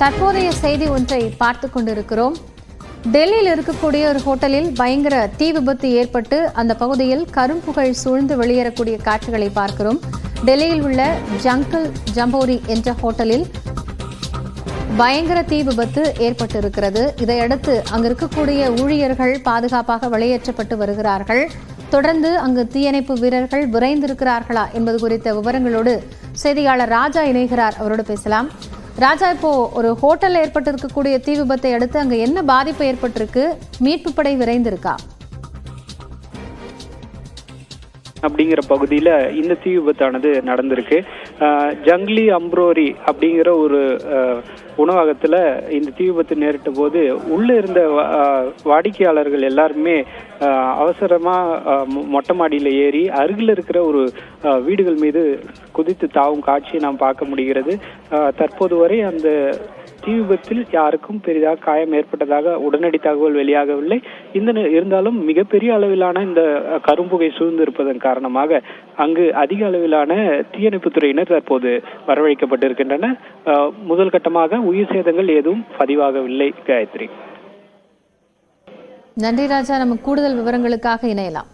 தற்போதைய செய்தி ஒன்றை பார்த்து கொண்டிருக்கிறோம். டெல்லியில் இருக்கக்கூடிய ஒரு ஹோட்டலில் பயங்கர தீ விபத்து ஏற்பட்டு அந்த பகுதியில் கரும்புகை சூழ்ந்து வெளியேறக்கூடிய காட்சிகளை பார்க்கிறோம். டெல்லியில் உள்ள ஜங்கல் ஜம்போரி என்ற ஹோட்டலில் பயங்கர தீ விபத்து ஏற்பட்டிருக்கிறது. இதையடுத்து அங்கு இருக்கக்கூடிய ஊழியர்கள் பாதுகாப்பாக வெளியேற்றப்பட்டு வருகிறார்கள். தொடர்ந்து அங்கு தீயணைப்பு வீரர்கள் விரைந்திருக்கிறார்களா என்பது குறித்த விவரங்களோடு செய்தியாளர் ராஜா இணைகிறார். அவரோடு பேசலாம். ராஜா, இப்போ ஒரு ஹோட்டல்ல ஏற்பட்டிருக்கக்கூடிய தீ விபத்தை அடுத்து அங்க என்ன பாதிப்பு ஏற்பட்டிருக்கு? மீட்பு படை விரைந்திருக்கா? அப்படிங்கிற பகுதியில இந்த தீ விபத்தானது நடந்திருக்கு. ஜங்லி அம்ப்ரோரி அப்படிங்கிற ஒரு உணவகத்துல இந்த தீ விபத்து நேரிட்ட போது உள்ள இருந்த வாடிக்கையாளர்கள் எல்லாருமே அவசரமா மொட்டை மாடியில ஏறி அருகில் இருக்கிற ஒரு வீடுகள் மீது குதித்து தாவும் காட்சியை நாம் பார்க்க முடிகிறது. தற்போது வரை அந்த தீ விபத்தில் யாருக்கும் பெரிதாக காயம் ஏற்பட்டதாக உடனடி தகவல் வெளியாகவில்லை. இருந்தாலும் மிகப்பெரிய அளவிலான இந்த கரும்புகை சூழ்ந்து இருப்பதன் காரணமாக அங்கு அதிக அளவிலான தீயணைப்பு துறையினர் தற்போது வரவழைக்கப்பட்டிருக்கின்றனர். முதல் கட்டமாக உயிர் சேதங்கள் எதுவும் பதிவாகவில்லை. காயத்ரி, நன்றி ராஜா. நம்ம கூடுதல் விவரங்களுக்காக இணையலாம்.